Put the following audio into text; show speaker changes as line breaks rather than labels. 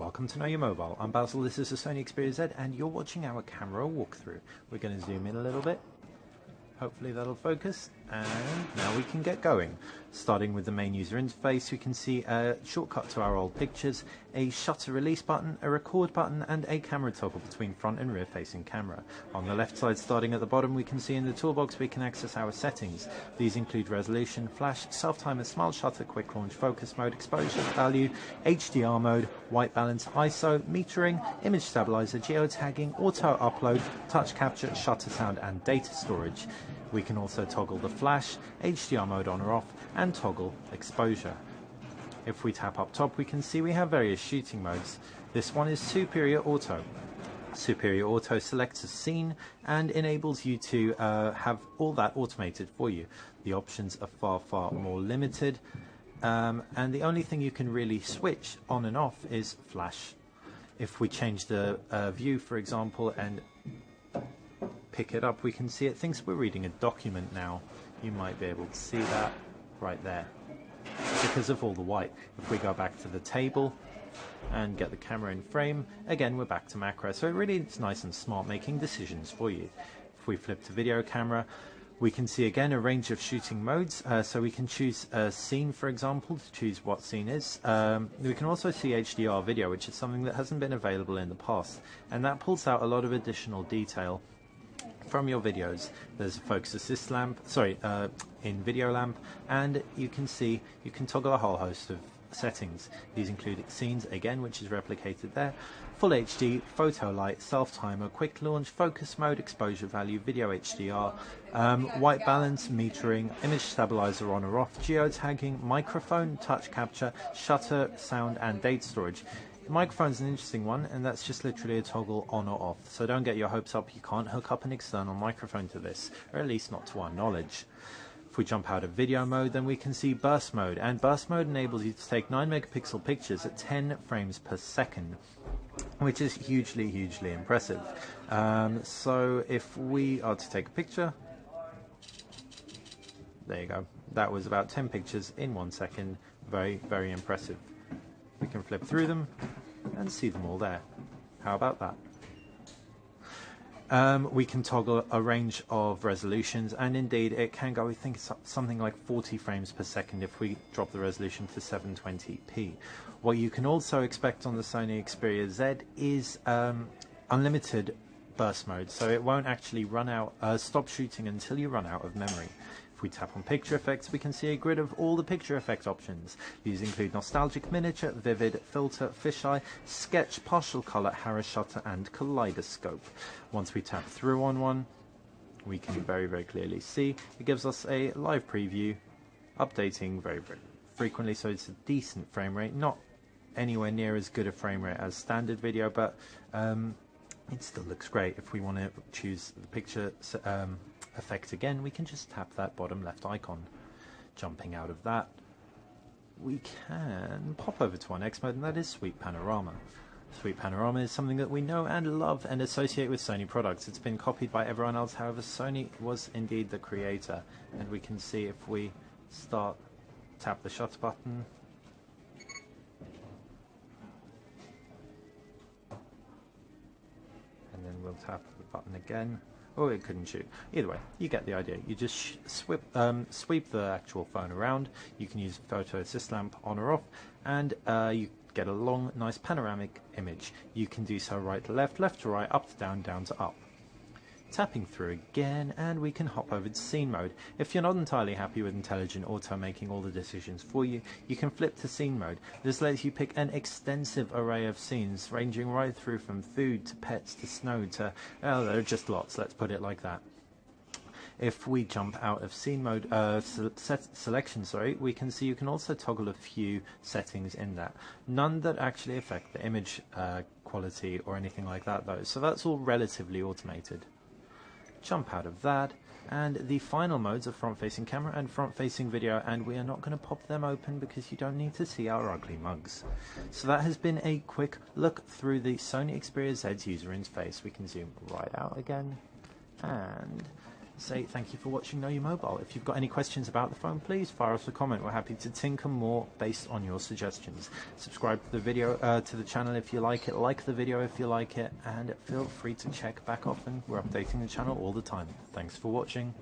Welcome to Know Your Mobile. I'm Basil, this is the Sony Xperia Z, and you're watching our camera walkthrough. We're going to zoom in a little bit. Hopefully that'll focus, and now we can get going. Starting with the main user interface, we can see a shortcut to our old pictures, a shutter release button, a record button, and a camera toggle between front and rear facing camera. On the left side, starting at the bottom, we can see in the toolbox we can access our settings. These include resolution, flash, self-timer, smart shutter, quick launch, focus mode, exposure value, HDR mode, white balance, ISO, metering, image stabilizer, geotagging, auto upload, touch capture, shutter sound, and data storage. We can also toggle the flash, HDR mode on or off, and toggle exposure. If we tap up top, we can see we have various shooting modes. This one is Superior Auto. Superior Auto selects a scene and enables you to have all that automated for you. The options are far more limited, and the only thing you can really switch on and off is flash. If we change the view, for example, and pick it up, we can see it thinks we're reading a document now. You might be able to see that right there because of all the white. If we go back to the table and get the camera in frame, again we're back to macro, so it really is nice and smart making decisions for you. If we flip to video camera, we can see again a range of shooting modes, so we can choose a scene, for example, to choose what scene is. We can also see HDR video, which is something that hasn't been available in the past, and that pulls out a lot of additional detail from your videos. There's a focus assist lamp, in video lamp, and you can see you can toggle a whole host of settings. These include scenes again, which is replicated there, full HD, photo light, self timer, quick launch, focus mode, exposure value, video HDR, white balance, metering, image stabilizer on or off, geotagging, microphone, touch capture, shutter, sound, and data storage. The microphone's an interesting one, and that's just literally a toggle on or off, so don't get your hopes up. You can't hook up an external microphone to this, or at least not to our knowledge. If we jump out of video mode, then we can see burst mode, and burst mode enables you to take 9 megapixel pictures at 10 frames per second, which is hugely impressive. So if we are to take a picture, there you go, that was about 10 pictures in 1 second. Very impressive. We can flip through them and see them all there. How about that? We can toggle a range of resolutions, and indeed it can go, I think it's something like 40 frames per second if we drop the resolution to 720p. What you can also expect on the Sony Xperia Z is unlimited burst mode, so it won't actually run out, stop shooting until you run out of memory. If we tap on picture effects, we can see a grid of all the picture effect options. These include nostalgic, miniature, vivid, filter, fisheye, sketch, partial color, Harris shutter, and kaleidoscope. Once we tap through on one, we can very clearly see it gives us a live preview, updating very frequently, so it's a decent frame rate. Not anywhere near as good a frame rate as standard video, but it still looks great. If we want to choose the picture effect again, we can just tap that bottom left icon. Jumping out of that, we can pop over to our next mode, and that is Sweep Panorama. Sweep Panorama is something that we know and love and associate with Sony products. It's been copied by everyone else, however Sony was indeed the creator. And we can see if we tap the shutter button, and then we'll tap the button again. Oh, it couldn't shoot. Either way, you get the idea. You just sweep the actual phone around. You can use photo assist lamp on or off, and you get a long, nice panoramic image. You can do so right to left, left to right, up to down, down to up. Tapping through again, and we can hop over to scene mode. If you're not entirely happy with Intelligent Auto making all the decisions for you, you can flip to scene mode. This lets you pick an extensive array of scenes, ranging right through from food to pets to snow to, well, there are just lots, let's put it like that. If we jump out of scene mode, selection, we can see you can also toggle a few settings in that. None that actually affect the image quality or anything like that though, so that's all relatively automated. Jump out of that, and the final modes are front-facing camera and front-facing video, and we are not going to pop them open because you don't need to see our ugly mugs. So that has been a quick look through the Sony Xperia Z's user interface. We can zoom right out again and say thank you for watching Know Your Mobile. If you've got any questions about the phone, please fire us a comment. We're happy to tinker more based on your suggestions. Subscribe to the video, to the channel if you like it, like the video if you like it, and feel free to check back often. We're updating the channel all the time. Thanks for watching.